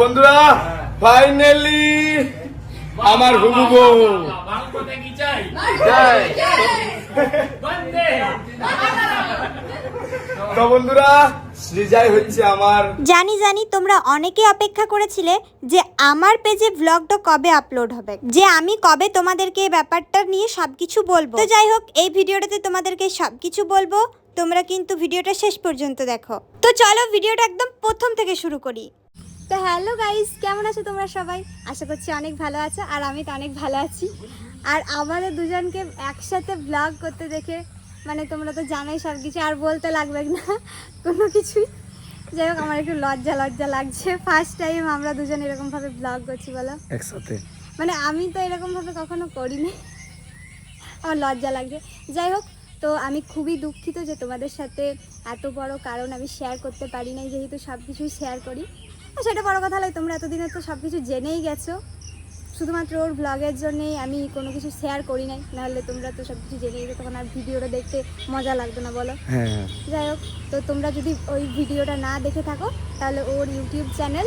বন্ধুরা ফাইনালি আমার হুবু বউ তো বন্ধুরা সৃজাই হচ্ছে আমার। জানি তোমরা অনেকে অপেক্ষা করেছিলে যে আমার পেজে ব্লগটা কবে আপলোড হবে, যে আমি কবে তোমাদেরকে এই ব্যাপারটা নিয়ে সবকিছু বলবো। তো যাই হোক, এই ভিডিওটাতে তোমাদেরকে সবকিছু বলবো, তোমরা কিন্তু ভিডিওটা শেষ পর্যন্ত দেখো। তো চলো ভিডিওটা একদম প্রথম থেকে শুরু করি। তো হ্যালো গাইস, কেমন আছো তোমরা সবাই? আশা করছি অনেক ভালো আছো, আর আমি তো অনেক ভালো আছি। আর আমাদের দুজনকে একসাথে ব্লগ করতে দেখে মানে তোমরা তো জানোই সব কিছু, আর বলতে লাগবে না কোনো কিছুই। যাই হোক, আমার একটু লজ্জা লাগছে। ফার্স্ট টাইম আমরা দুজন এরকমভাবে ব্লগ করছি, বলো একসাথে। মানে আমি তো এরকমভাবে কখনো করিনি, আমার লজ্জা লাগছে। যাই হোক, তো আমি খুবই দুঃখিত যে তোমাদের সাথে এত বড় কারণ আমি শেয়ার করতে পারি নাই, যেহেতু সব কিছুই শেয়ার করি। আর সেটা বড় কথা নয়, তোমরা এতদিনে তো সব কিছু জেনেই গেছো। শুধুমাত্র ওর ব্লগের জন্যেই আমি কোনো কিছু শেয়ার করি নাই, নাহলে তোমরা তো সব কিছু জেনেই গেছো, তখন আর ভিডিওটা দেখতে মজা লাগতো না, বলো? হ্যাঁ। যাই হোক, তো তোমরা যদি ওই ভিডিওটা না দেখে থাকো তাহলে ওর ইউটিউব চ্যানেল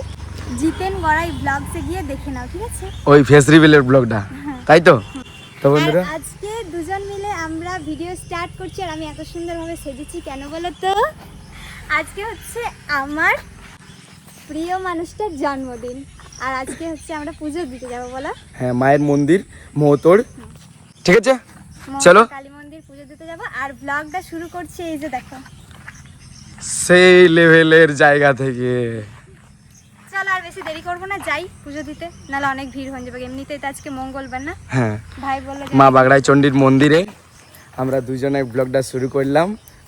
জিতেন গড়াই ব্লগসে গিয়ে দেখে নাও, ঠিক আছে? ওই ফেস রিভিলের ব্লগটা, তাই তো? তো বন্ধুরা আর আজকে দুজন মিলে আমরা ভিডিও স্টার্ট করছি, আর আমি এত সুন্দরভাবে সেজেছি কেন বলো তো? আজকে হচ্ছে আমার প্রিয় মানুষটার জন্মদিন, আর আজকে হচ্ছে আমরা পুজো দিতে যাবো, বলো? হ্যাঁ, মায়ের মন্দির মহতোড়, ঠিক আছে চলো কালী মন্দির পুজো দিতে যাবো। আর ব্লগটা শুরু করছি, এই যে দেখো, সেই লেভেলের জায়গা থেকে। চলো আর বেশি দেরি করবো না, যাই পুজো দিতে, নাহলে অনেক ভিড় হয়ে যাবে। এমনিতেই তো আজকে মঙ্গলবার না? হ্যাঁ, ভাই বললো মা বাগড়াই চণ্ডীর মন্দিরে আমরা দুজনে ব্লগটা শুরু করলাম,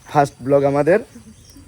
ফার্স্ট ব্লগ আমাদের,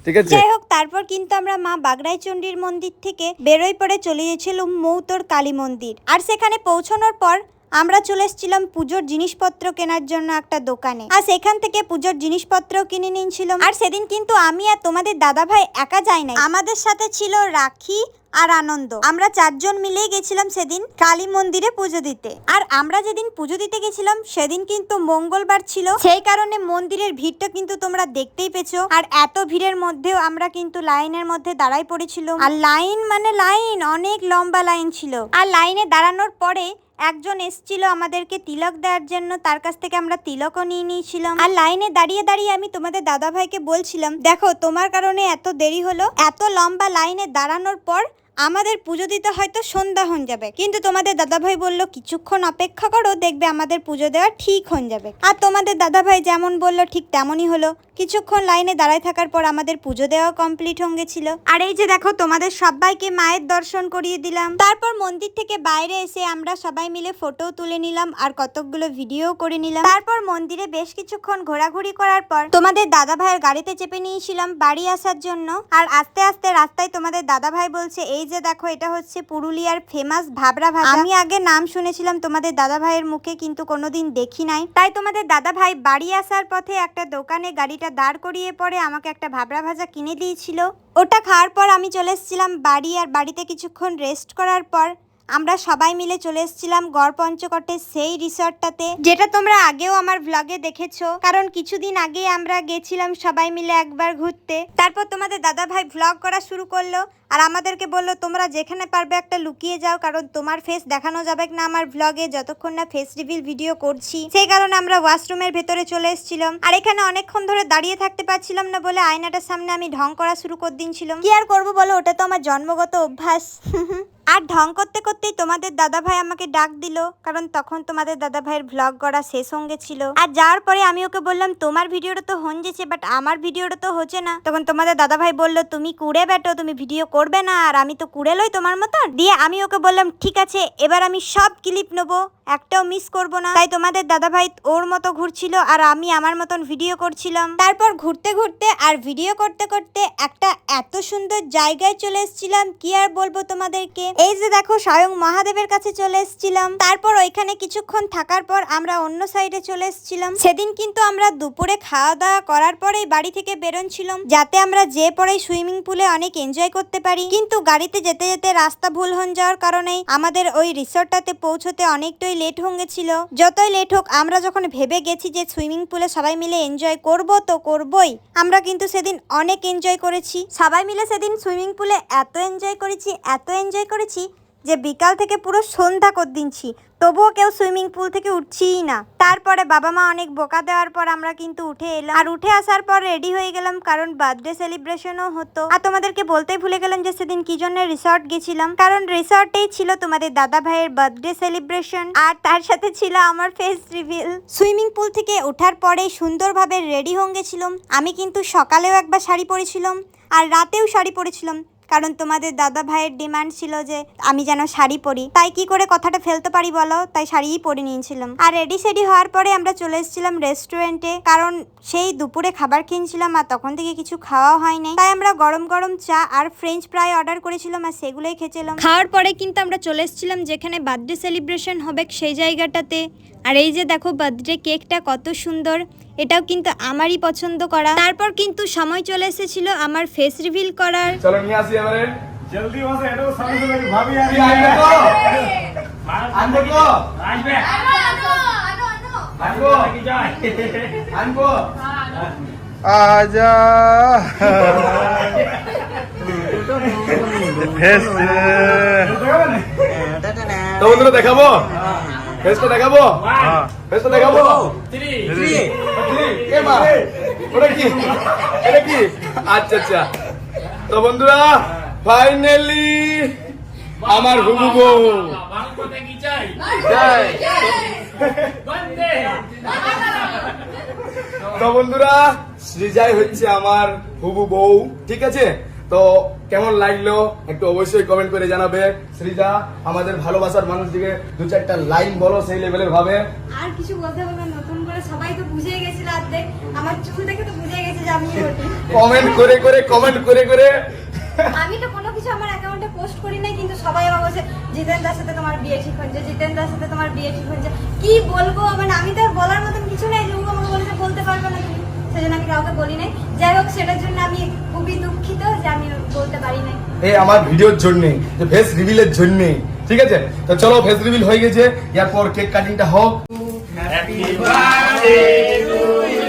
ঠিক আছে? যাই হোক, তারপর কিন্তু আমরা মা বাগড়াই চণ্ডীর মন্দির থেকে বেরোই পড়ে চলে গেছিলাম মৌতোড় কালী মন্দির। আর সেখানে পৌঁছানোর পর আমরা চলে এসেছিলাম পুজোর জিনিসপত্র কেনার জন্য একটা দোকানে, আর সেখান থেকে পুজোর জিনিসপত্র কিনে নিয়েছিলাম। আর সেদিন কিন্তু আমি আর তোমাদের দাদা ভাই একা যাই নাই, আমাদের সাথে ছিল রাখি আর আনন্দ। আমরা চারজন মিলেই গেছিলাম সেদিন কালী মন্দিরে পুজো দিতে। আর আমরা যেদিন পুজো দিতে গেছিলাম সেদিন কিন্তু মঙ্গলবার ছিল, সেই কারণে মন্দিরের ভিড়টা কিন্তু তোমরা দেখতেই পেছো। আর এত ভিড়ের মধ্যেও আমরা কিন্তু লাইনের মধ্যে দাঁড়াই পড়েছিল, আর লাইন মানে লাইন, অনেক লম্বা লাইন ছিল। আর লাইনে দাঁড়ানোর পরে একজন এসেছিল আমাদেরকে তিলক দেওয়ার জন্য, তার কাছ থেকে আমরা তিলকও নিয়ে নিয়েছিলাম। আর লাইনে দাঁড়িয়ে দাঁড়িয়ে আমি তোমাদের দাদা ভাইকে বলছিলাম, দেখো তোমার কারণে এত দেরি হলো, এত লম্বা লাইনে দাঁড়ানোর পর আমাদের পুজো দিতে হয়তো সন্ধ্যা হয়ে যাবে, কিন্তু তোমাদের দাদাভাই বলল কিছুক্ষণ অপেক্ষা করো, দেখবে আমাদের পুজো দেওয়া ঠিক হয়ে যাবে। আর তোমাদের দাদাভাই যেমন বলল ঠিক তেমনই হলো। কিছুক্ষণ লাইনে দাঁড়ায় থাকার পর আমাদের পুজো দেওয়া কমপ্লিট হয়ে গেছিল। আর এই যে দেখো, তোমাদের সবাইকে মায়ের দর্শন করিয়ে দিলাম। তারপর মন্দির থেকে বাইরে এসে আমরা সবাই মিলে ফটো তুলে নিলাম, আর কতগুলো ভিডিও করে নিলাম। তারপর মন্দিরে বেশ কিছুক্ষণ ঘোরাঘুরি করার পর তোমাদের দাদা ভাইয়ের গাড়িতে চেপে নিয়েছিলাম বাড়ি আসার জন্য। আর আস্তে আস্তে রাস্তায় তোমাদের দাদা ভাই বলছে, এই যে দেখো, এটা হচ্ছে পুরুলিয়ার ফেমাস ভাবরা ভাজা। আমি আগে নাম শুনেছিলাম তোমাদের দাদা ভাইয়ের মুখে, কিন্তু কোনোদিন দেখি নাই। তাই তোমাদের দাদা ভাই বাড়ি আসার পথে একটা দোকানে গাড়িটা দাঁড় করিয়ে পরে আমাকে একটা ভাবরা ভাজা কিনে দিয়েছিল। ওটা খাওয়ার পর আমি চলে এসেছিলাম বাড়ি, আর বাড়িতে কিছুক্ষণ রেস্ট করার পর আমরা সবাই মিলে চলে এসেছিলাম গড়পঞ্চকোটের সেই রিসর্টটাতে, যেটা তোমরা আগেও আমার ব্লগে দেখেছো, কারণ কিছুদিন আগে আমরা গেছিলাম সবাই মিলে একবার ঘুরতে। তারপর তোমাদের দাদা ভাই ব্লগ করা শুরু করলো, আর আমাদেরকে বললো তোমরা যেখানে পারবে একটা লুকিয়ে যাও, কারণ তোমার ফেস দেখানো যাবে না আমার ব্লগে যতক্ষণ না ফেস রিভিল ভিডিও করছি। সেই কারণে আমরা ওয়াশরুমের ভেতরে চলে এসেছিলাম। আর এখানে অনেকক্ষণ ধরে দাঁড়িয়ে থাকতে পারছিলাম না বলে আয়নাটার সামনে আমি ঢং করা শুরু করে দিয়েছিলাম। কি আর করবো বলো, ওটা তো আমার জন্মগত অভ্যাস। আর ঢং করতে করতেই তোমাদের দাদা ভাই আমাকে ডাক দিল, কারণ তখন তোমাদের দাদা ভাইয়ের ব্লগ করা শেষ হয়ে গেছিল। আর যাওয়ার পরে আমি ওকে বললাম, তোমার ভিডিওটা তো হয়ে গেছে, বাট আমার ভিডিওটা তো হচ্ছে না। তখন তোমাদের দাদা ভাই বললো, তুমি কুড়ে বেটো, তুমি ভিডিও করবে না, আর আমি তো কুড়ে লই তোমার মতন। দিয়ে আমি ওকে বললাম, ঠিক আছে, এবার আমি সব ক্লিপ নেবো, একটাও মিস করব না। তাই তোমাদের দাদা ভাই ওর মতো ঘুরছিল, আর আমি আমার মতন ভিডিও করছিলাম। তারপর ঘুরতে ঘুরতে আর ভিডিও করতে করতে একটা এত সুন্দর জায়গায় চলে এসেছিলাম, কি আর বলবো তোমাদেরকে। এই যে দেখো স্বয়ং মহাদেবের কাছে চলে এসেছিলাম। তারপর ওইখানে কিছুক্ষণ থাকার পর আমরা অন্য সাইডে চলে এসেছিলাম। সেদিন কিন্তু আমরা দুপুরে খাওয়া দাওয়া করার পরেই বাড়ি থেকে বেরোচ্ছিলাম, যাতে আমরা যে পরেই সুইমিং পুলে অনেক এনজয় করতে পারি। কিন্তু গাড়িতে যেতে যেতে রাস্তা ভুল হয়ে যাওয়ার কারণে আমাদের ওই রিসর্টটাতে পৌঁছতে অনেকটাই লেট হয়ে গেছিল। যতই লেট হোক, আমরা যখন ভেবে গেছি যে সুইমিং পুলে সবাই মিলে এনজয় করব তো করবই। আমরা কিন্তু সেদিন অনেক এনজয় করেছি। সবাই মিলে সেদিন সুইমিং পুলে এত এনজয় করেছি যে বিকাল থেকে পুরো সন্ধ্যা করে দিনছি, তবুও কেউ সুইমিং পুল থেকে উঠছিই না। তারপরে বাবা মা অনেক বোকা দেওয়ার পর আমরা কিন্তু উঠে এলাম। আর উঠে আসার পর রেডি হয়ে গেলাম, কারণ বার্থডে সেলিব্রেশনও হতো। আর তোমাদেরকে বলতেই ভুলে গেলাম যে সেদিন কি জন্য রিসর্ট গেছিলাম, কারণ রিসর্টেই ছিল তোমাদের দাদা ভাইয়ের বার্থডে সেলিব্রেশন, আর তার সাথে ছিল আমার ফেস রিভিল। সুইমিং পুল থেকে ওঠার পরেই সুন্দরভাবে রেডি হয়ে গেছিলাম। আমি কিন্তু সকালেও একবার শাড়ি পরেছিলাম আর রাতেও শাড়ি পরেছিলাম, কারণ তোমাদের দাদা ভাইয়ের ডিমান্ড ছিল যে আমি যেন শাড়ি পরি। তাই কি করে কথাটা ফেলতে পারি বলো, তাই শাড়িই পরে নিয়েছিলাম। আর রেডি সেডি হওয়ার পরে আমরা চলে এসেছিলাম রেস্টুরেন্টে, কারণ সেই দুপুরে খাবার খেয়েছিলাম আর তখন থেকে কিছু খাওয়া হয়নি। তাই আমরা গরম গরম চা আর ফ্রেঞ্চ ফ্রাই অর্ডার করেছিলাম আর সেগুলোই খেয়েছিলাম। খাওয়ার পরে কিন্তু আমরা চলে এসেছিলাম যেখানে বার্থডে সেলিব্রেশন হবে সেই জায়গাটাতে। আর এই যে দেখো বার্থডে কেকটা কত সুন্দর, এটাও কিন্তু আমারই পছন্দ করা। তারপর কিন্তু সময় চলে এসেছিল আমার ফেস রিভিল করার। চলো নিয়ে আসি এবারে জলদি বসে, এটা সামনে থেকে ভাবি কি আনবে তো আনবো তো আসবে আনবো কি যায় আনবো आजा फेस তো বন্ধুরা দেখাবো ফেসটা দেখাবো ফেসটা দেখাবো 3 এ মা ওটা কি এটা কি আচ্ছা আচ্ছা তো বন্ধুরা ফাইনালি আমার হুবু বউ বাং কোতে কি চাই জয়। বন্দে তো বন্ধুরা সৃজাই হচ্ছে আমার হুবু বউ, ঠিক আছে? তো কেমন লাগলো একটু অবশ্যই কমেন্ট করে জানাবে। সৃজা আমাদের ভালোবাসার মানুষটিকে দু চারটা লাইন বলো সেই লেভেলের ভাবে। আর কিছু বলতে হবে না, নতুন করে সবাই তো বুঝে গেছিল অর্ধেক, আমার চুল দেখে তো বুঝে গেছে যে আমি ওটি। কমেন্ট করে করে আমি তো কোনো কিছু আমার অ্যাকাউন্টে পোস্ট করি নাই, কিন্তু সবাই আমার বলছে জিতেন্দ্রার সাথে তোমার বিয়ে ঠিক হয়েছে, জিতেন্দ্রার সাথে তোমার বিয়ে ঠিক হয়েছে। কি বলবো, মানে আমি তো আর বলার মতন কিছু নাই যে ও আমাকে বলেছে বলতে পারবে না তুমি, সেজন্য আমি কাউকে বলি নাই। যাই হোক, সেটার জন্য আমি খুবই দুঃখিত যে আমি বলতে পারি নাই। এই আমার ভিডিওর জন্য, যে ফেস রিভিলের জন্য, ঠিক আছে? তো চলো ফেস রিভিল হয়ে গেছে, এরপর কেক কাটিংটা হোক। হ্যাপি বার্থডে টু ইউ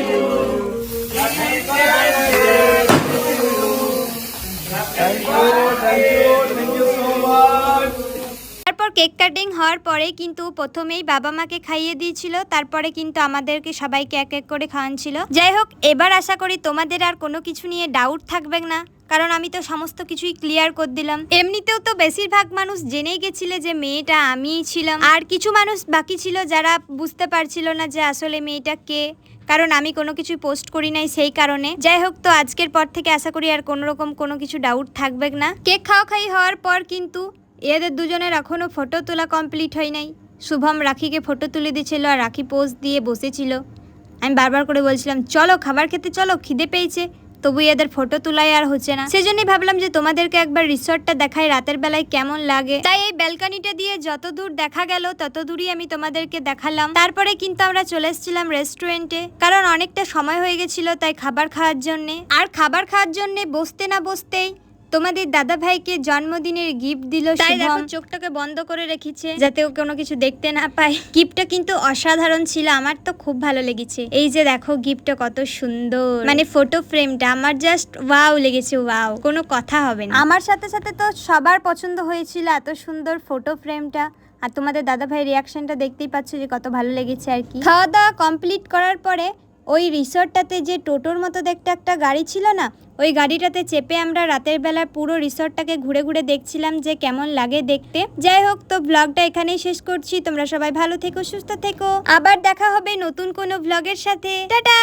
তারপর কেক কাটিং হওয়ার পরে কিন্তু প্রথমেই বাবা মাকে খাইয়ে দিয়েছিল, তারপরে কিন্তু আমাদেরকে সবাইকে এক এক করে খাওয়াচ্ছিল। যাই হোক, এবার আশা করি তোমাদের আর কোনো কিছু নিয়ে ডাউট থাকবে না, কারণ আমি তো সমস্ত কিছুই ক্লিয়ার করে দিলাম। এমনিতেও তো বেশিরভাগ মানুষ জেনেই গেছিলে যে মেয়েটা আমিই ছিলাম, আর কিছু মানুষ বাকি ছিল যারা বুঝতে পারছিল না যে আসলে মেয়েটা কে, কারণ আমি কোনো কিছু পোস্ট করি নাই সেই কারণে। যাই হোক, তো আজকের পর থেকে আশা করি আর কোনো রকম কোনো কিছু ডাউট থাকবে না। কেক খাওয়া হওয়ার পর কিন্তু এদের দুজনের এখনো ফটো তোলা কমপ্লিট হয় নাই। শুভম রাখিকে ফটো তুলে দিয়েছিল আর রাখি পোজ দিয়ে বসেছিল। আমি বারবার করে বলছিলাম চলো খাবার খেতে চলো, খিদে পেয়েছে, তবু এদের ফটো তোলাই আর হচ্ছে না। সেজন্যই ভাবলাম যে তোমাদেরকে একবার রিসর্টটা দেখাই রাতের বেলায় কেমন লাগে। তাই এই ব্যালকনিটা দিয়ে যত দূর দেখা গেল তত দূরই আমি তোমাদেরকে দেখালাম। তারপরে কিন্তু আমরা চলে এসেছিলাম রেস্টুরেন্টে, কারণ অনেকটা সময় হয়ে গেছিল তাই খাবার খাওয়ার জন্যে। আর খাবার খাওয়ার জন্যে বসতে না বসতেই তোমাদের দাদা ভাইকে জন্মদিনের গিফট দিল। তাই দেখো চোখটাকে বন্ধ করে রেখেছে যাতে ও কোনো কিছু দেখতে না পায়। গিফটটা কিন্তু অসাধারণ ছিল, আমার তো খুব ভালো লেগেছে। এই যে দেখো গিফটটা কত সুন্দর, মানে ফটো ফ্রেমটা আমার জাস্ট ওয়াও লেগেছে, ওয়াও, কোনো কথা হবে না। আমার সাথে সাথে তো সবার পছন্দ হয়েছিল এত সুন্দর ফটো ফ্রেমটা। আর তোমাদের দাদা ভাইয়ের রিয়াকশনটা দেখতেই পাচ্ছ যে কত ভালো লেগেছে আর কি। খাওয়া দাওয়া কমপ্লিট করার পরে ওই রিসর্টটাতে যে টোটোর মতো দেখতে একটা গাড়ি ছিল না, ওই গাড়িটাতে চেপে আমরা রাতের বেলা পুরো রিসর্টটাকে ঘুরে ঘুরে দেখছিলাম যে কেমন লাগে দেখতে। যাই হোক, তো ব্লগটা এখানেই শেষ করছি। তোমরা সবাই ভালো থেকো, সুস্থ থেকো, আবার দেখা হবে নতুন কোনো ব্লগের সাথে। টাটা।